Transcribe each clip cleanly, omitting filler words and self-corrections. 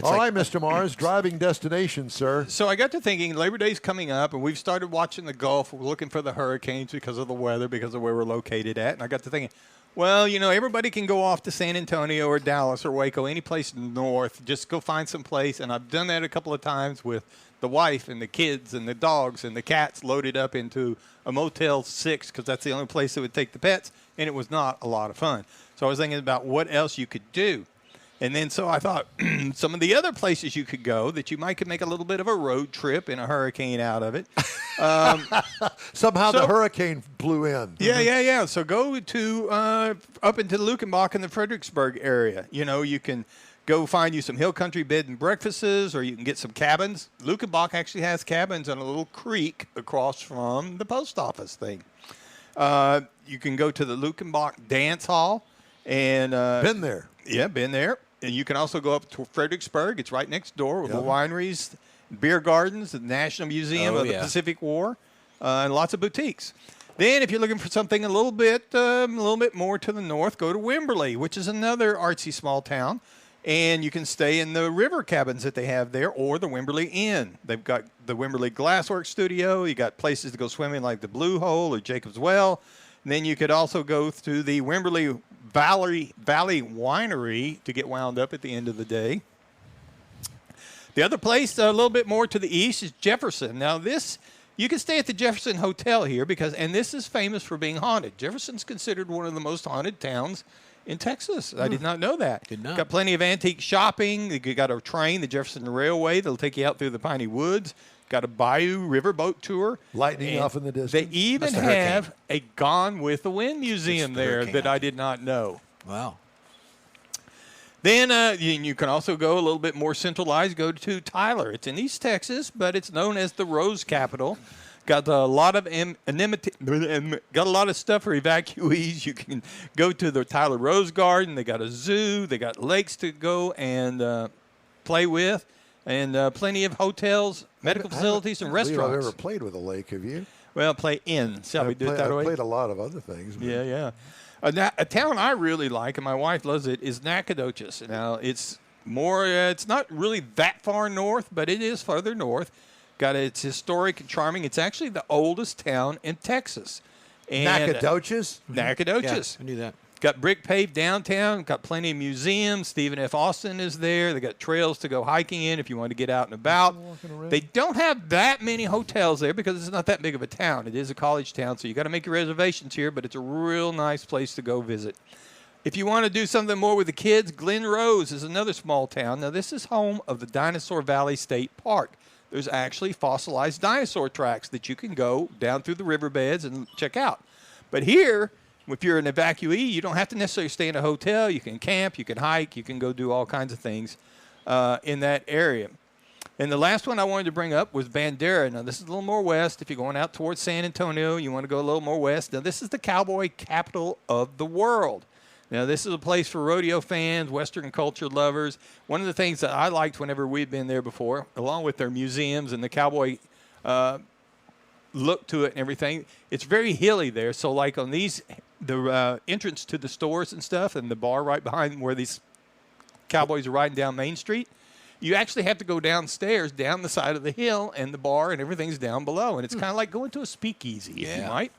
All right, Mr. Mars, driving destination, sir. So I got to thinking, Labor Day's coming up, and we've started watching the Gulf. We're looking for the hurricanes because of the weather, because of where we're located at. And I got to thinking, well, everybody can go off to San Antonio or Dallas or Waco, any place north. Just go find some place. And I've done that a couple of times with the wife and the kids and the dogs and the cats loaded up into a Motel 6 because that's the only place that would take the pets, and it was not a lot of fun. So I was thinking about what else you could do. And then so I thought some of the other places you could go that you could make a little bit of a road trip in a hurricane out of it. Somehow the hurricane blew in. Yeah. So go to up into Luckenbach and the Fredericksburg area. You can go find you some hill country bed and breakfasts, or you can get some cabins. Luckenbach actually has cabins on a little creek across from the post office thing. You can go to the Luckenbach Dance Hall. And been there. Yeah, been there. And you can also go up to Fredericksburg. It's right next door with the wineries, beer gardens, the National Museum of the Pacific War, and lots of boutiques. Then, if you're looking for something a little bit more to the north, go to Wimberley, which is another artsy small town, and you can stay in the river cabins that they have there, or the Wimberley Inn. They've got the Wimberley Glassworks Studio. You got places to go swimming like the Blue Hole or Jacob's Well. And then you could also go to the Wimberley Valley Winery to get wound up at the end of the day. The other place, a little bit more to the east, is Jefferson. Now, you can stay at the Jefferson Hotel here and this is famous for being haunted. Jefferson's considered one of the most haunted towns in Texas. I did not know that. Did not. Got plenty of antique shopping. You got a train, the Jefferson Railway, that'll take you out through the piney woods. Got a bayou riverboat tour. Lightning off in the distance. They even have a Gone with the Wind museum there that I did not know. Wow. Then you can also go a little bit more centralized, go to Tyler. It's in East Texas, but it's known as the Rose Capital. Got a lot of got a lot of stuff for evacuees. You can go to the Tyler Rose Garden. They got a zoo. They got lakes to go and play with. And plenty of hotels, medical facilities, and restaurants. I've ever played with a lake, have you? Well, play in. Shall we do it that way? I've played a lot of other things. But. Yeah. A town I really like, and my wife loves it, is Nacogdoches. Now, it's not really that far north, but it is further north. It's historic and charming. It's actually the oldest town in Texas. And, Nacogdoches? Nacogdoches. Yeah, I knew that. Got brick paved downtown, got plenty of museums. Stephen F. Austin is there. They got trails to go hiking in if you want to get out and about. They don't have that many hotels there because it's not that big of a town. It is a college town, so you got to make your reservations here, but it's a real nice place to go visit. If you want to do something more with the kids, Glen Rose is another small town. Now, this is home of the Dinosaur Valley State Park. There's actually fossilized dinosaur tracks that you can go down through the riverbeds and check out. But here, if you're an evacuee, you don't have to necessarily stay in a hotel. You can camp, you can hike, you can go do all kinds of things in that area. And the last one I wanted to bring up was Bandera. Now, this is a little more west. If you're going out towards San Antonio, you want to go a little more west. Now, this is the Cowboy Capital of the world. Now, this is a place for rodeo fans, Western culture lovers. One of the things that I liked whenever we'd been there before, along with their museums and the cowboy look to it and everything, it's very hilly there. So, like on the entrance to the stores and stuff and the bar right behind where these cowboys are riding down Main Street, you actually have to go downstairs, down the side of the hill, and the bar and everything's down below. And it's kind of like going to a speakeasy, if you might.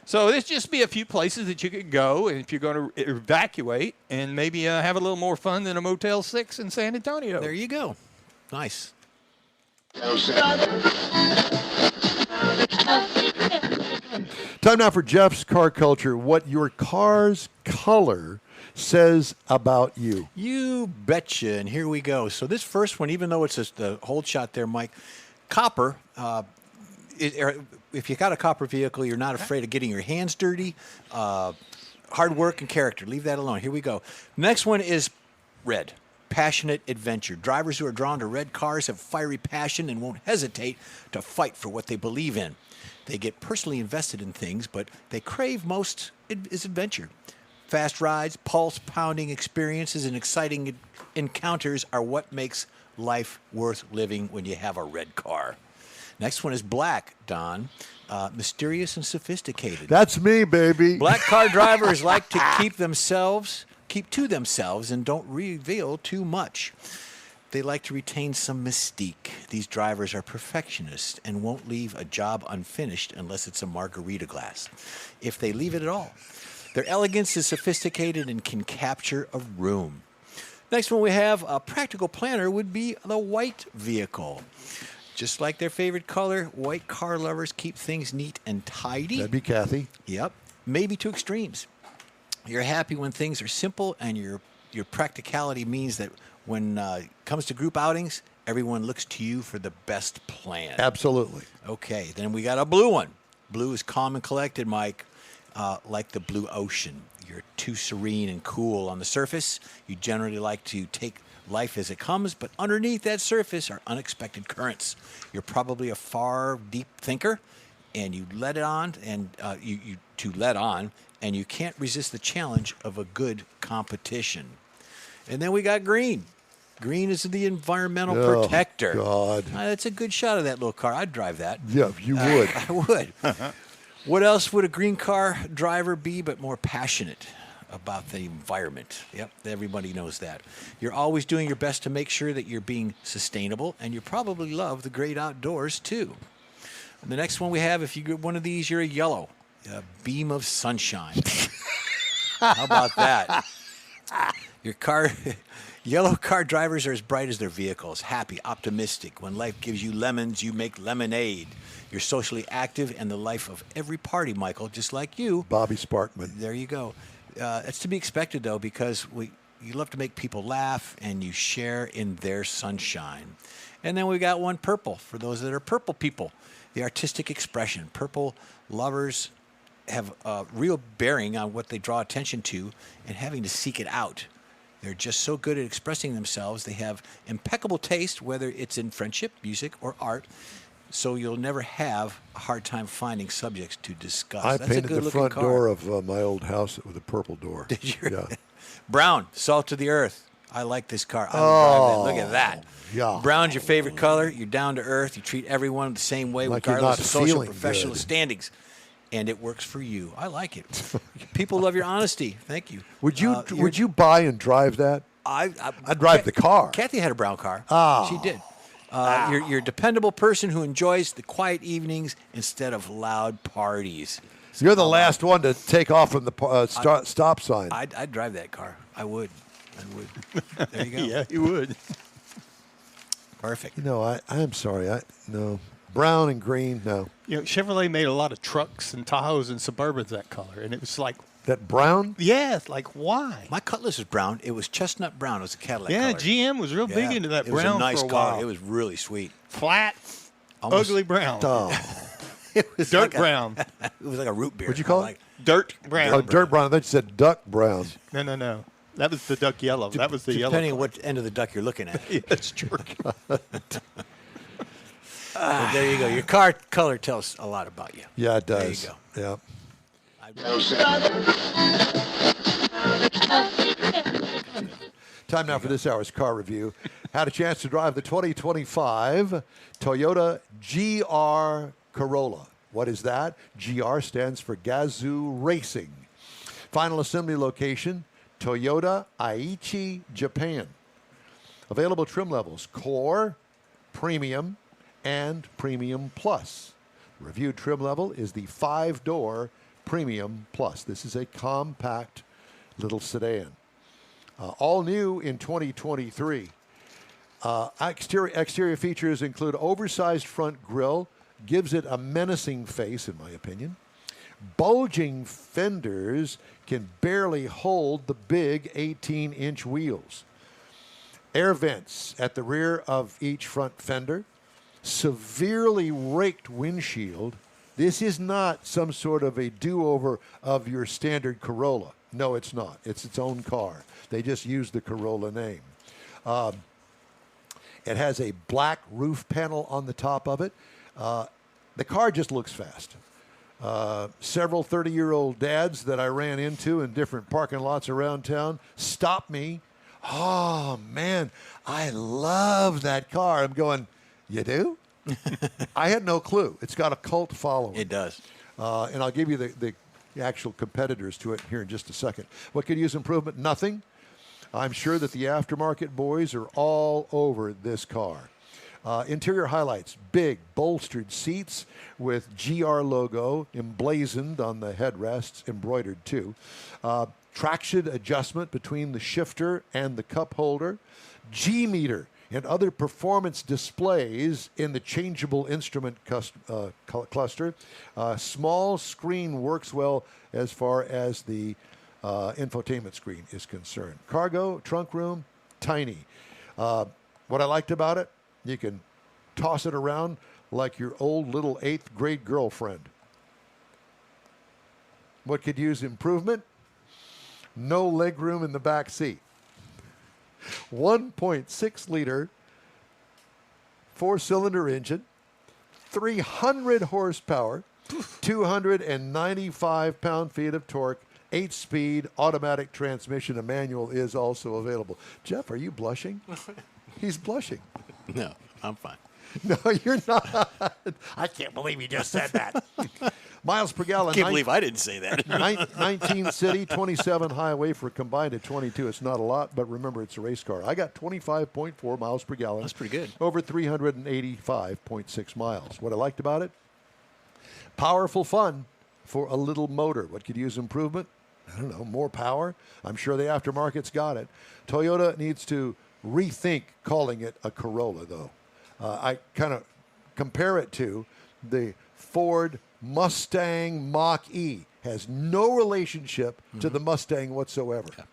So there's just be a few places that you could go, and if you're going to evacuate, and maybe have a little more fun than a Motel 6 in San Antonio. There you go. Nice. Time now for Jeff's Car Culture. What your car's color says about you. You betcha. And here we go. So this first one, even though it's just the hold shot there, Mike, copper. If you got a copper vehicle, you're not afraid of getting your hands dirty. Hard work and character. Leave that alone. Here we go. Next one is red. Passionate adventure. Drivers who are drawn to red cars have fiery passion and won't hesitate to fight for what they believe in. They get personally invested in things, but they crave most is adventure. Fast rides, pulse-pounding experiences, and exciting encounters are what makes life worth living when you have a red car. Next one is black, Don. Mysterious and sophisticated. That's me, baby. Black car drivers like to keep to themselves and don't reveal too much. They like to retain some mystique. These drivers are perfectionists and won't leave a job unfinished unless it's a margarita glass, if they leave it at all. Their elegance is sophisticated and can capture a room. Next one we have, a practical planner, would be the white vehicle. Just like their favorite color, white car lovers keep things neat and tidy. That'd be Kathy. Yep. Maybe to extremes. You're happy when things are simple, and your practicality means that when it comes to group outings, everyone looks to you for the best plan. Absolutely. Okay, then we got a blue one. Blue is calm and collected, Mike, like the blue ocean. You're too serene and cool on the surface. You generally like to take life as it comes, but underneath that surface are unexpected currents. You're probably a far, deep thinker, and you let it on, and and you can't resist the challenge of a good competition. And then we got green. Green is the environmental protector. God. That's a good shot of that little car. I'd drive that. Yeah, you would. I would. What else would a green car driver be but more passionate about the environment? Yep, everybody knows that. You're always doing your best to make sure that you're being sustainable, and you probably love the great outdoors, too. And the next one we have, if you get one of these, you're a yellow. A beam of sunshine. How about that? Yellow car drivers are as bright as their vehicles, happy, optimistic. When life gives you lemons, you make lemonade. You're socially active and the life of every party, Michael, just like you. Bobby Sparkman. There you go. It's to be expected, though, because you love to make people laugh and you share in their sunshine. And then we got one purple for those that are purple people. The artistic expression. Purple lovers have a real bearing on what they draw attention to and having to seek it out. They're just so good at expressing themselves. They have impeccable taste, whether it's in friendship, music, or art. So you'll never have a hard time finding subjects to discuss. I That's a painted the good-looking front car. door of my old house with a purple door. Did you? Yeah. Brown, salt of the earth. I like this car. I would drive that. Look at that. Yeah. Brown's your favorite color. You're down to earth. You treat everyone the same way, Like you're regardless not of social, feeling professional good. standings. And it works for you. I like it. People love your honesty. Thank you. Would you buy and drive that? I'd drive the car. Kathy had a brown car. Oh. She did. You're a dependable person who enjoys the quiet evenings instead of loud parties. You're the last one to take off from the stop sign. I'd drive that car. I would. There you go. Yeah, you would. Perfect. I'm sorry. No. Brown and green, no. Chevrolet made a lot of trucks and Tahoes and Suburbans that color, and it was like, That brown? yeah, it's like, why? My Cutlass was brown. It was chestnut brown. It was a Cadillac Yeah, color. GM was real big into that it brown was a nice for a color. while. It was really sweet. Flat, Almost- ugly brown. Oh. It was Dirt like brown. It was like a root beer. What'd you call I it? Dirt brown. Oh, dirt brown. I thought you said duck brown. No. That was the duck yellow. That was the yellow. Depending on what end of the duck you're looking at. Yeah, that's true. But there you go. Your car color tells a lot about you. Yeah, it does. There you go. Yeah. Time now for this hour's car review. Had a chance to drive the 2025 Toyota GR Carolla. What is that? GR stands for Gazoo Racing. Final assembly location, Toyota Aichi, Japan. Available trim levels, Core, Premium, and Premium Plus. The reviewed trim level is the 5-door Premium Plus. This is a compact little sedan. All new in 2023. Exterior features include oversized front grille, gives it a menacing face, in my opinion. Bulging fenders can barely hold the big 18-inch wheels. Air vents at the rear of each front fender. Severely raked windshield. This is not some sort of a do-over of your standard Corolla. No, it's not. It's its own car. They just use the Corolla name. It has a black roof panel on the top of it. The car just looks fast. Several 30-year-old dads that I ran into in different parking lots around town stopped me. Oh, man, I love that car. I'm going, you do? I had no clue. It's got a cult following. It does. And I'll give you the actual competitors to it here in just a second. What could use improvement? Nothing. I'm sure that the aftermarket boys are all over this car. Interior highlights: big bolstered seats with GR logo emblazoned on the headrests, embroidered too. Traction adjustment between the shifter and the cup holder. G meter and other performance displays in the changeable instrument cluster. Small screen works well as far as the infotainment screen is concerned. Cargo, trunk room, tiny. What I liked about it, you can toss it around like your old little 8th grade girlfriend. What could use improvement? No leg room in the back seat. 1.6 liter 4-cylinder engine, 300 horsepower, 295 pound-feet of torque, 8-speed automatic transmission. A manual is also available. Jeff, are you blushing? He's blushing. No, I'm fine. No, you're not. I can't believe you just said that. Miles per gallon. Can't believe I didn't say that. 19 city, 27 highway for a combined at 22. It's not a lot, but remember, it's a race car. I got 25.4 miles per gallon. That's pretty good. Over 385.6 miles. What I liked about it? Powerful fun for a little motor. What could use improvement? I don't know, more power. I'm sure the aftermarket's got it. Toyota needs to rethink calling it a Corolla, though. I kind of compare it to the Ford Mustang Mach-E. Has no relationship to the Mustang whatsoever. Yeah.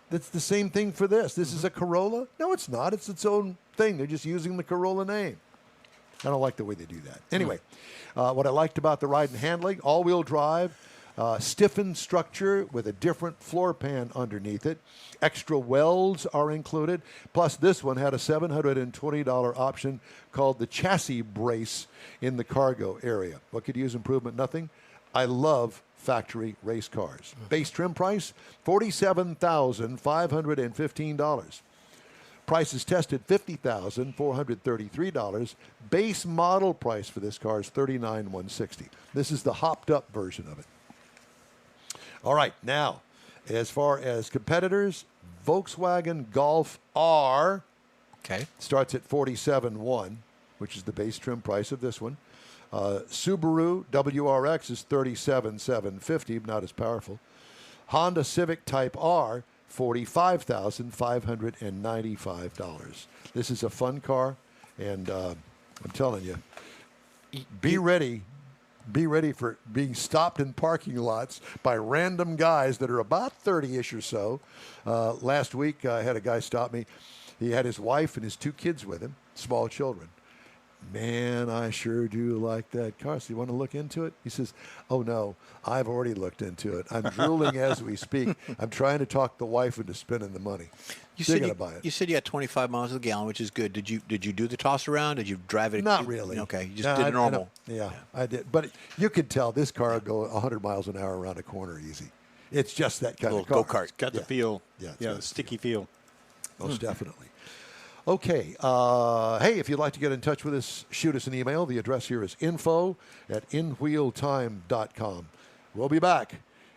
That's the same thing for this. This is a Corolla? No, it's not. It's its own thing. They're just using the Corolla name. I don't like the way they do that. Anyway, what I liked about the ride and handling, all-wheel drive, stiffened structure with a different floor pan underneath it. Extra welds are included. Plus, this one had a $720 option called the chassis brace in the cargo area. What could use improvement? Nothing. I love factory race cars. Base trim price, $47,515. Prices tested, $50,433. Base model price for this car is $39,160. This is the hopped up version of it. All right, now, as far as competitors, Volkswagen Golf R starts at $47,100, which is the base trim price of this one. Subaru WRX is $37,750, not as powerful. Honda Civic Type R, $45,595. This is a fun car, and I'm telling you, be ready for being stopped in parking lots by random guys that are about 30-ish or so. Last week, I had a guy stop me. He had his wife and his 2 kids with him, small children. Man, I sure do like that car. So you want to look into it? He says, oh, no, I've already looked into it. I'm drooling as we speak. I'm trying to talk the wife into spending the money. You said you had 25 miles a gallon, which is good. Did you do the toss around? Did you drive it? Not really. Okay, you just did it normal. I did. But you could tell this car will go 100 miles an hour around a corner easy. It's just that kind of car. Go-kart. Got the feel. Yeah, the sticky feel. Most definitely. Okay. Hey, if you'd like to get in touch with us, shoot us an email. The address here is info@inwheeltime.com. We'll be back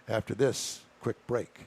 after this quick break.